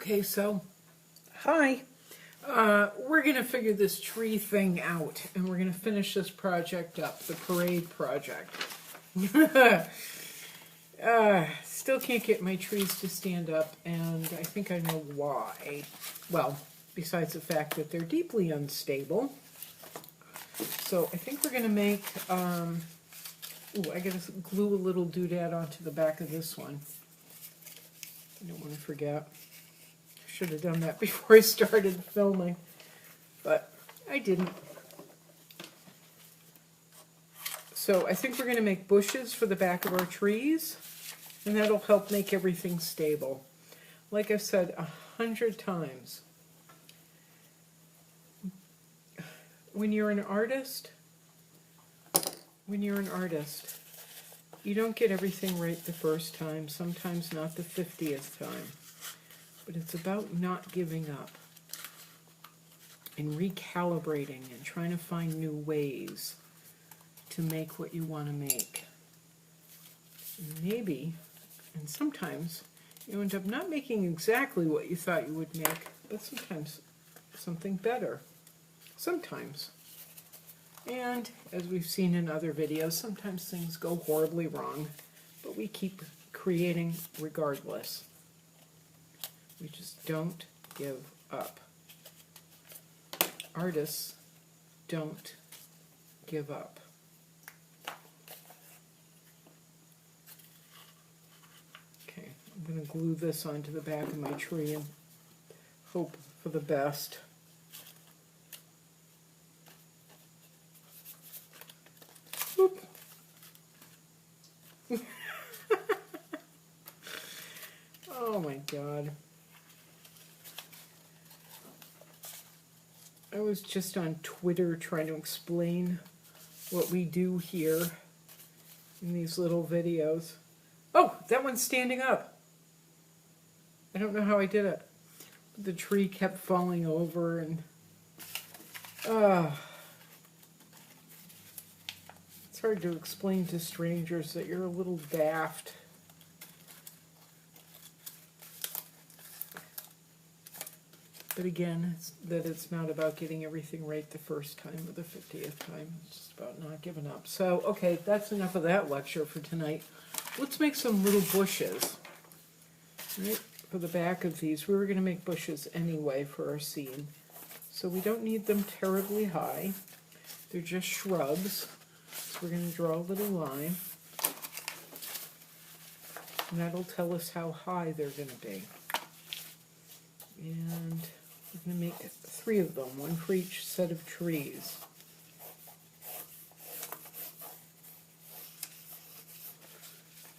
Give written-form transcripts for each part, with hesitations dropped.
Okay, so Hi. we're going to figure this tree thing out, and we're going to finish this project up, the parade project. Still can't get my trees to stand up, and I think I know why. Well, besides the fact that they're deeply unstable. So I think we're going to make, I got to glue a little doodad onto the back of this one. I don't want to forget. Should have done that before I started filming, but I didn't. So I think we're going to make bushes for the back of our trees, and that'll help make everything stable. Like I've said 100 times, when you're an artist, you don't get everything right the first time, sometimes not the 50th time. But it's about not giving up and recalibrating and trying to find new ways to make what you want to make. Maybe, and sometimes, you end up not making exactly what you thought you would make, but sometimes something better. Sometimes. And, as we've seen in other videos, sometimes things go horribly wrong, but we keep creating regardless. We just don't give up. Artists don't give up. Okay, I'm going to glue this onto the back of my tree and hope for the best. Oop. Oh my God. I was just on Twitter trying to explain what we do here in these little videos. Oh, that one's standing up. I don't know how I did it. The tree kept falling over and it's hard to explain to strangers that you're a little daft. But again, it's not about getting everything right the first time or the 50th time. It's just about not giving up. So, okay, that's enough of that lecture for tonight. Let's make some little bushes. Right? For the back of these, we were going to make bushes anyway for our scene. So we don't need them terribly high. They're just shrubs. So we're going to draw a little line. And that'll tell us how high they're going to be. And we're going to make 3 of them, one for each set of trees.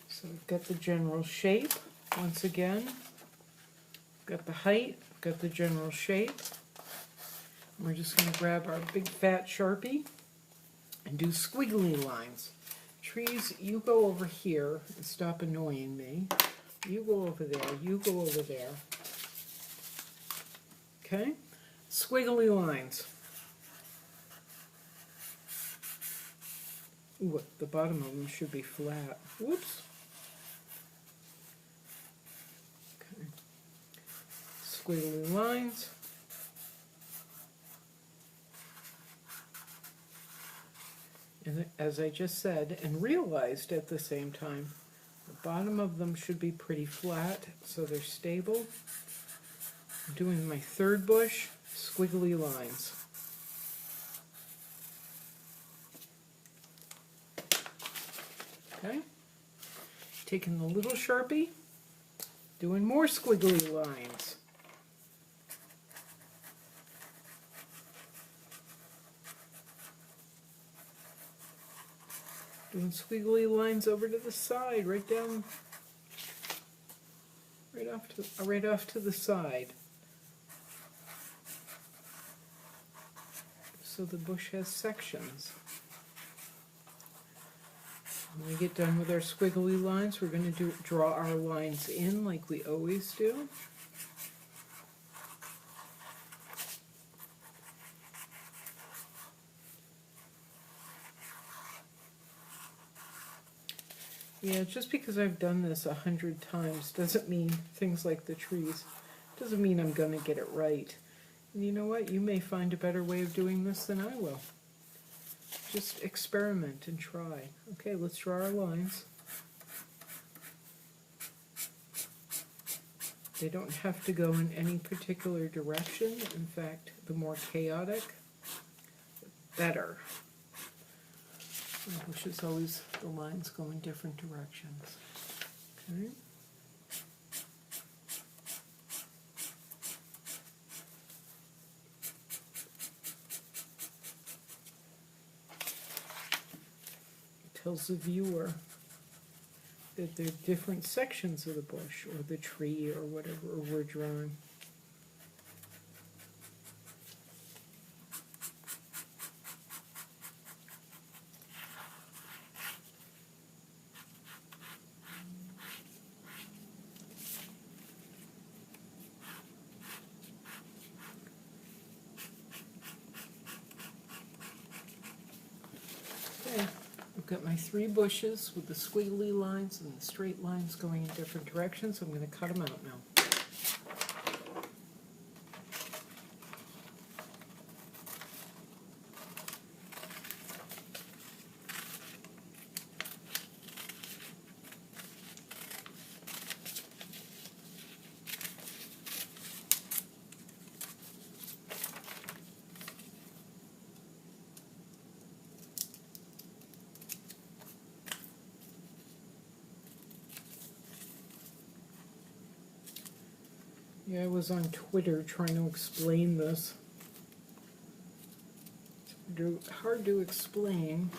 So we've got the general shape, once again. We've got the height, we've got the general shape. And we're just going to grab our big fat Sharpie and do squiggly lines. Trees, you go over here and stop annoying me. You go over there, you go over there. Okay, squiggly lines. Ooh, the bottom of them should be flat. Whoops. Okay, squiggly lines. And as I just said, and realized at the same time, the bottom of them should be pretty flat, so they're stable. I'm doing my 3rd bush, squiggly lines. Okay, taking the little Sharpie, doing more squiggly lines. Doing squiggly lines over to the side, right down, right off to the side. So the bush has sections. When we get done with our squiggly lines, we're going to draw our lines in like we always do. Yeah, just because I've done this 100 times doesn't mean things like the trees Doesn't mean I'm going to get it right. And you know what? You may find a better way of doing this than I will. Just experiment and try. Okay, let's draw our lines. They don't have to go in any particular direction. In fact, the more chaotic, the better. I wish it's always the lines go in different directions. Okay. Tells the viewer that there are different sections of the bush or the tree or whatever we're drawing. Okay. I've got my 3 bushes with the squiggly lines and the straight lines going in different directions. I'm going to cut them out now. Yeah, I was on Twitter trying to explain this. It's hard to explain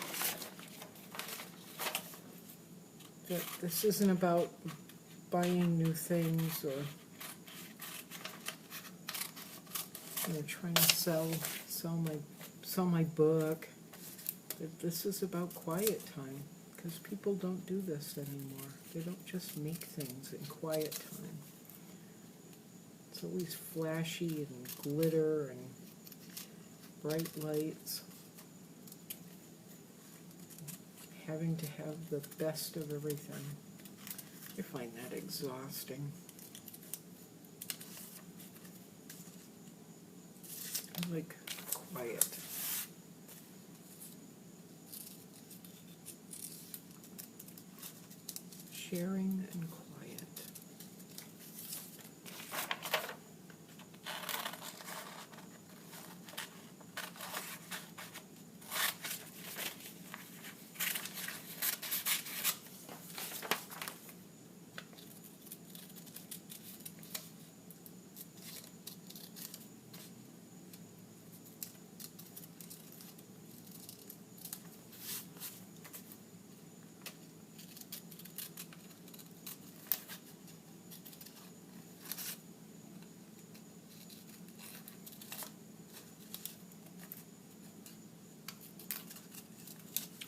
that this isn't about buying new things or trying to sell my book. That this is about quiet time, because people don't do this anymore. They don't just make things in quiet time. It's always flashy and glitter and bright lights. Having to have the best of everything. I find that exhausting. I like quiet. Sharing and quiet.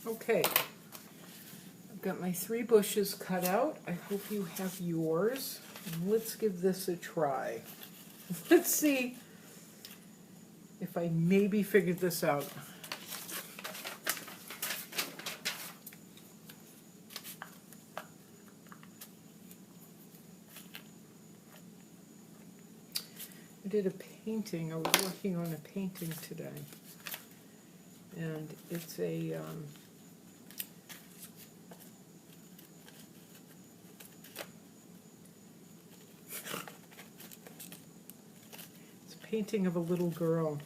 Okay, I've got my 3 bushes cut out. I hope you have yours. And let's give this a try. Let's see if I maybe figured this out. I did a painting. I was working on a painting today. And it's a painting of a little girl,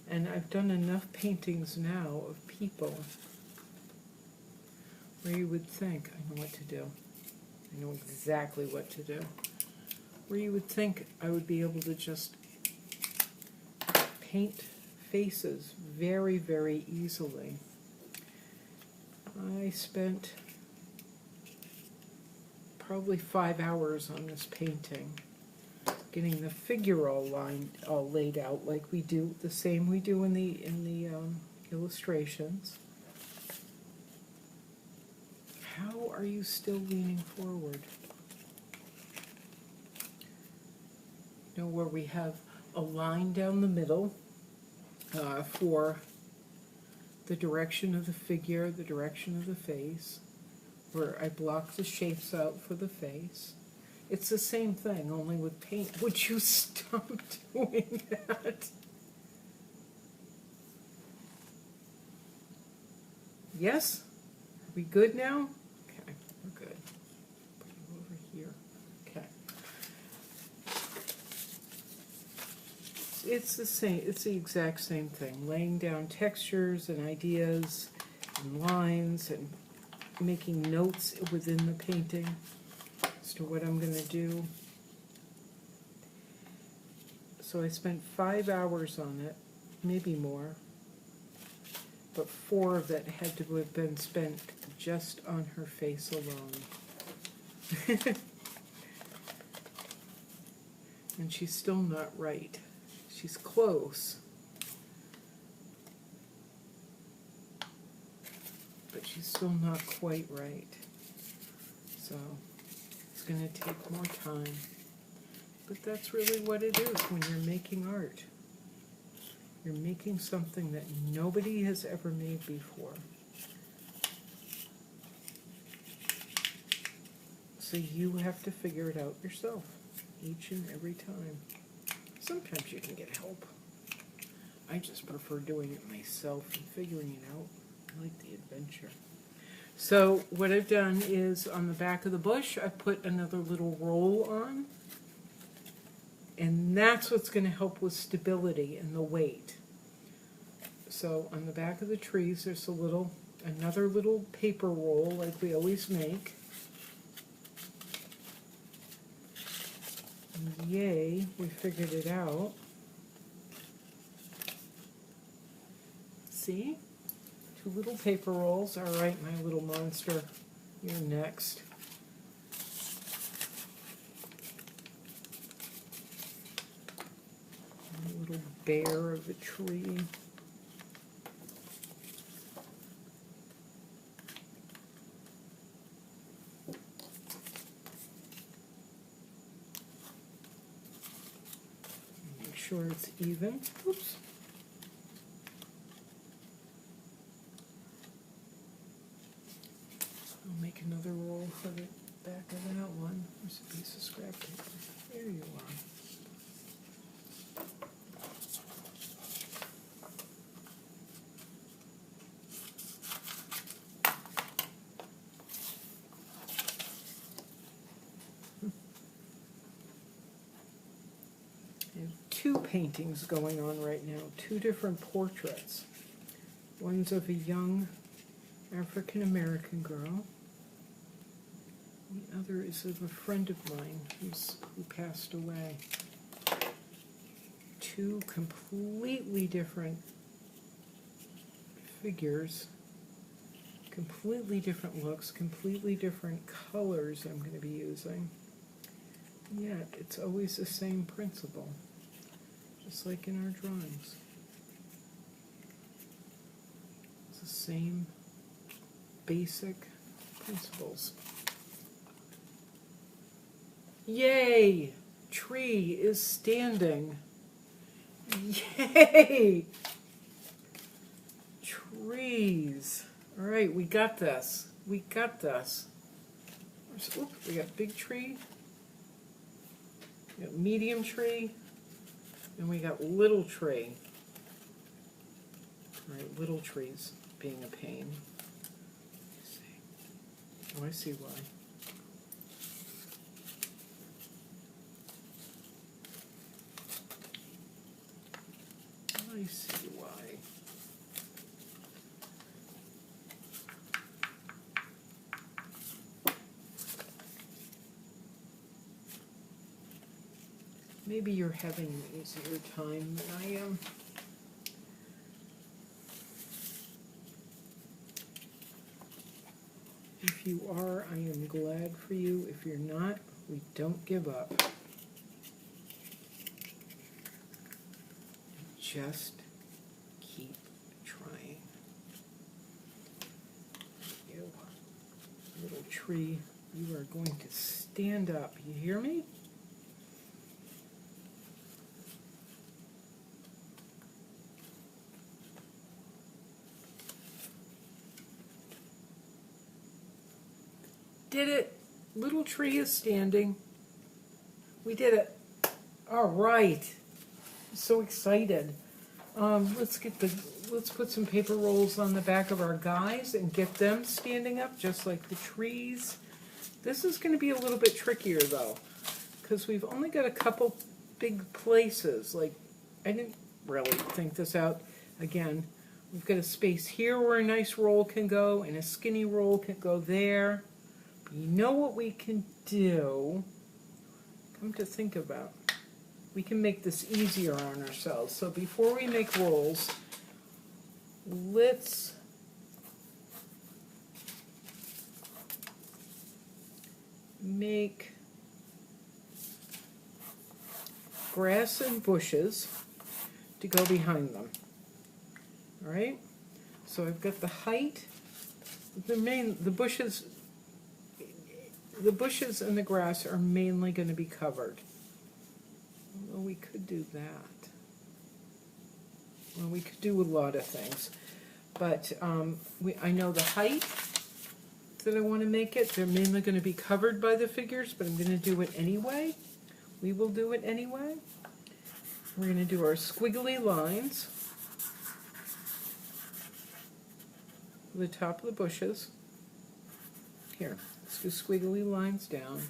and I've done enough paintings now of people where you would think, I know what to do, I know exactly what to do, where you would think I would be able to just paint faces very, very easily. I spent probably 5 hours on this painting, getting the figure all laid out like we do, the same we do in the illustrations. How are you still leaning forward? Where we have a line down the middle for the direction of the figure, the direction of the face, where I block the shapes out for the face. It's the same thing, only with paint. Would you stop doing that? Yes? Are we good now? Okay, we're good. Put you over here. Okay. It's the same, it's the exact same thing. Laying down textures and ideas and lines and making notes within the painting as to what I'm going to do. So I spent 5 hours on it, maybe more, but 4 of it had to have been spent just on her face alone. And she's still not right. She's close, but she's still not quite right. So it's going to take more time. But that's really what it is when you're making art. You're making something that nobody has ever made before. So you have to figure it out yourself, each and every time. Sometimes you can get help. I just prefer doing it myself and figuring it out. I like the adventure. So what I've done is on the back of the bush, I put another little roll on. And that's what's going to help with stability and the weight. So on the back of the trees, there's another little paper roll like we always make. And yay, we figured it out. See? 2 little paper rolls. All right, my little monster, you're next. Little bear of a tree. Make sure it's even. Oops. I'll make another roll for the back of that one. There's a piece of scrap paper. There you are. I have 2 paintings going on right now, 2 different portraits. One's of a young African-American girl. The other is of a friend of mine who passed away. 2 completely different figures, completely different looks, completely different colors I'm going to be using. Yet it's always the same principle, just like in our drawings. It's the same basic principles. Yay! Tree is standing. Yay! Trees. All right, we got this. We got this. Oops, we got big tree. We got medium tree. And we got little tree. All right, little trees being a pain. Let's see. Oh, I see why. I see why. Maybe you're having an easier time than I am. If you are, I am glad for you. If you're not, we don't give up. Just keep trying. You, little tree, you are going to stand up. You hear me? Did it. Little tree is standing. We did it. All right. So excited. Let's put some paper rolls on the back of our guys and get them standing up just like the trees. This is going to be a little bit trickier though, because we've only got a couple big places. Like, I didn't really think this out. Again, we've got a space here where a nice roll can go, and a skinny roll can go there. But you know what we can do? Come to think about, we can make this easier on ourselves. So before we make rolls, let's make grass and bushes to go behind them. All right? So I've got the height, the bushes and the grass are mainly going to be covered. Well, we could do that. Well, we could do a lot of things. But I know the height that I want to make it. They're mainly going to be covered by the figures, but I'm going to do it anyway. We will do it anyway. We're going to do our squiggly lines to the top of the bushes. Here, let's do squiggly lines down.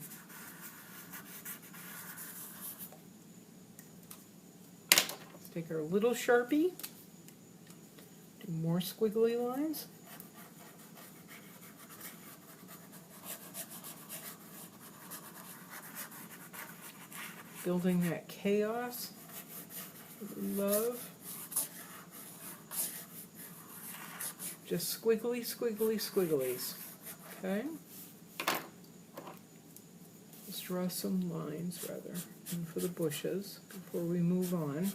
Let's take our little Sharpie, do more squiggly lines. Building that chaos, love. Just squiggly, squiggly, squigglies. Okay? Let's draw some lines, rather, and for the bushes before we move on.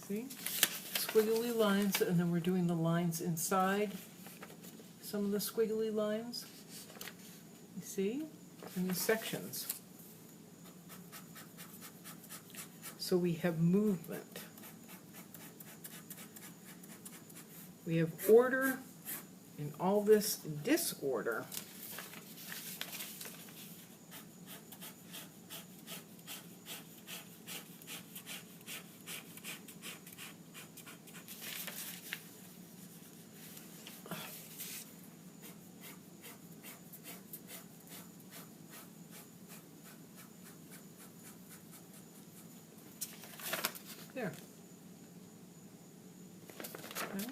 See? Squiggly lines, and then we're doing the lines inside some of the squiggly lines. You see? In the sections. So we have movement. We have order in all this disorder. There. Okay.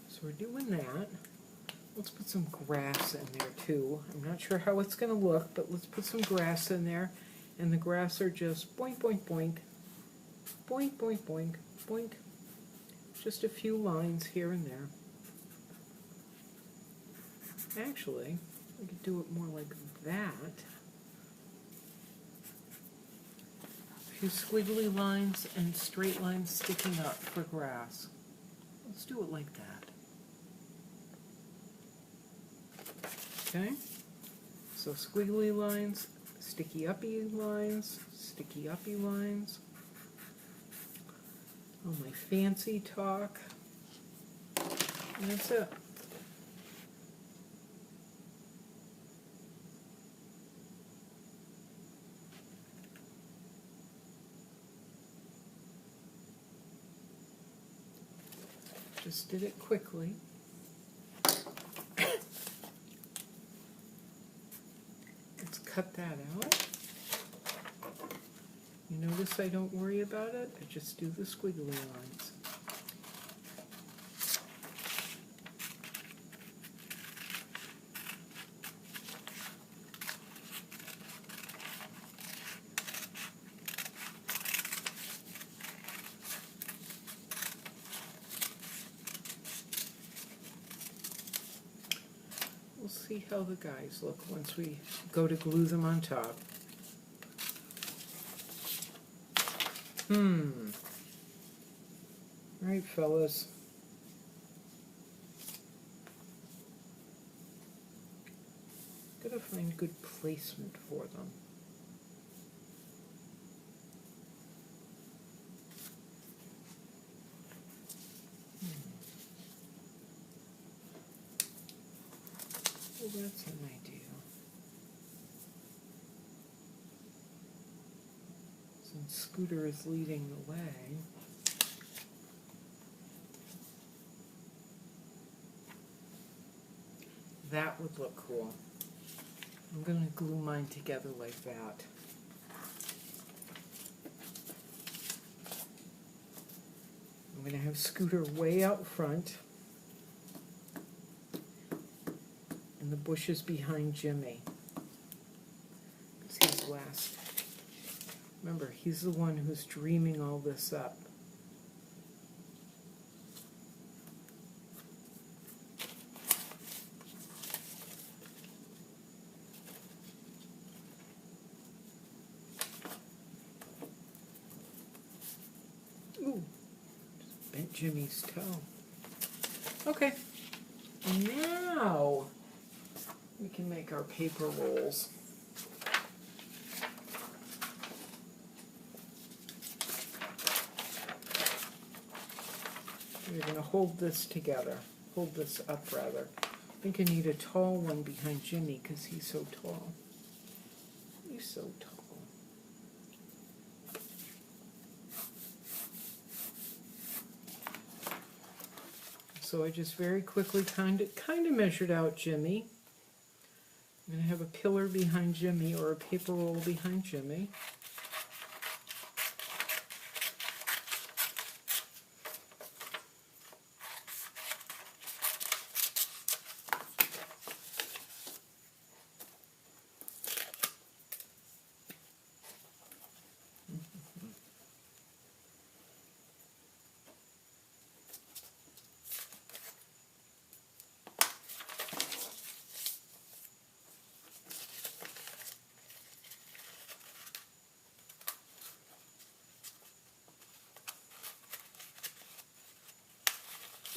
So we're doing that. Let's put some grass in there too. I'm not sure how it's going to look, but let's put some grass in there. And the grass are just boink, boink, boink, boink, boink, boink, boink. Just a few lines here and there. Actually, we could do it more like that. A few squiggly lines and straight lines sticking up for grass. Let's do it like that. Okay? So squiggly lines, sticky uppy lines, sticky uppy lines. Oh, my fancy talk. And that's it. Just did it quickly. Let's cut that out. You notice I don't worry about it. I just do the squiggly lines. We'll see how the guys look once we go to glue them on top. All right, fellas. Gotta find good placement for them. So that's an idea. Since Scooter is leading the way. That would look cool. I'm going to glue mine together like that. I'm going to have Scooter way out front and the bushes behind Jimmy. Because he's last. Remember, he's the one who's dreaming all this up. Ooh, just bent Jimmy's toe. Okay, now we can make our paper rolls. We're going to hold this together, hold this up rather. I think I need a tall one behind Jimmy because he's so tall. He's so tall. So I just very quickly kind of measured out Jimmy. I'm going to have a pillar behind Jimmy or a paper roll behind Jimmy.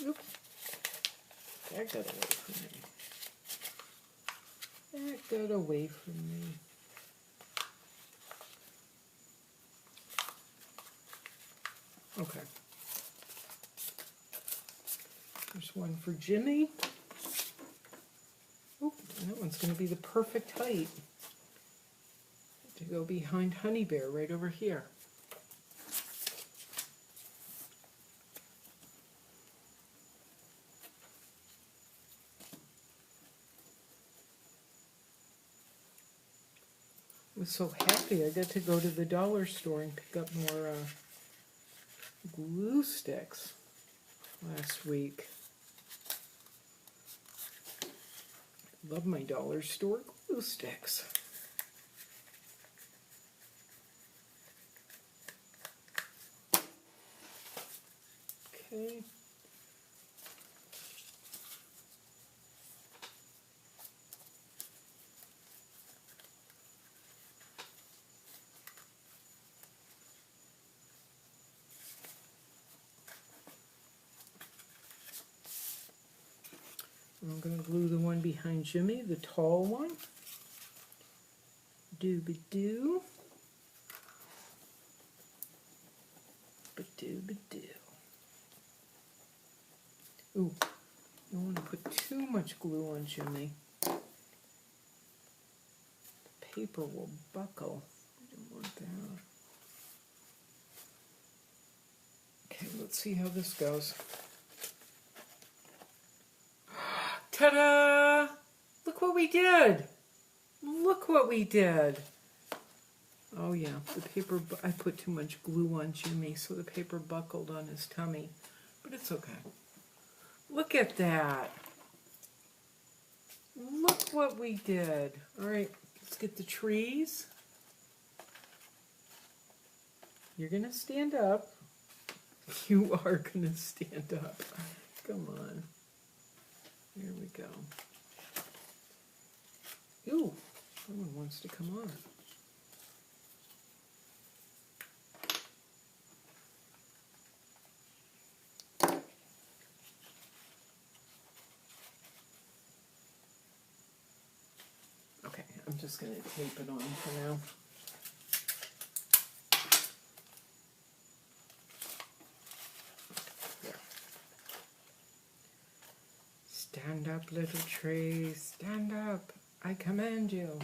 Oops. That got away from me. That got away from me. Okay. There's one for Jimmy. Oop, and that one's going to be the perfect height to go behind Honey Bear right over here. I was so happy I got to go to the dollar store and pick up more glue sticks last week. Love my dollar store glue sticks. Okay. I'm going to glue the one behind Jimmy, the tall one. Dooby-doo. Ba-doo-ba-doo. Ooh, you don't want to put too much glue on Jimmy. The paper will buckle. I don't want that. Okay, let's see how this goes. Ta-da! Look what we did! Look what we did! Oh yeah, the paper, I put too much glue on Jimmy, so the paper buckled on his tummy. But it's okay. Look at that! Look what we did. Alright, let's get the trees. You're gonna stand up. You are gonna stand up. Come on. Here we go. Ooh, someone wants to come on. Okay, I'm just going to tape it on for now. There. Stand up up, little tree. Stand up. I command you.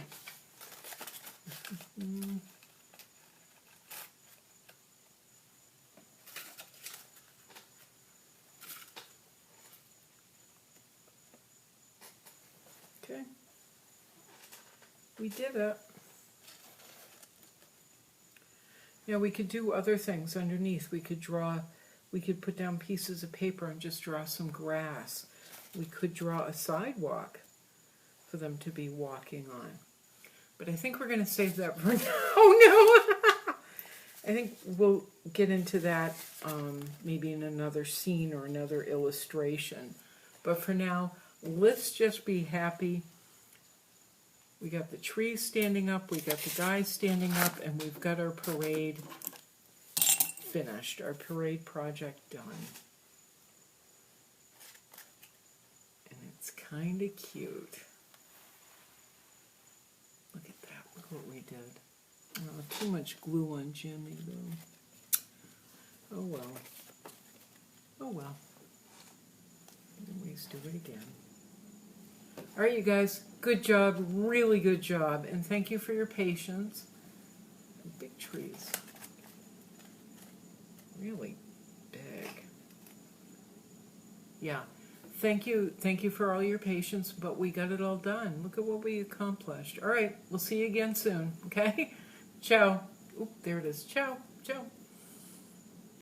Okay. We did it. Now we could do other things underneath. We could put down pieces of paper and just draw some grass. We could draw a sidewalk for them to be walking on. But I think we're going to save that for now. Oh no! I think we'll get into that maybe in another scene or another illustration. But for now, let's just be happy. We got the trees standing up, we got the guys standing up, and we've got our parade finished, our parade project done. And it's kind of cute. Look at that, look what we did. Oh, too much glue on Jimmy, though. Oh well. Oh well. Always do it again. All right, you guys, good job, really good job, and thank you for your patience. Big trees. Really big. Yeah, thank you for all your patience, but we got it all done. Look at what we accomplished. All right, we'll see you again soon, okay? Ciao. Oop, there it is. Ciao, ciao.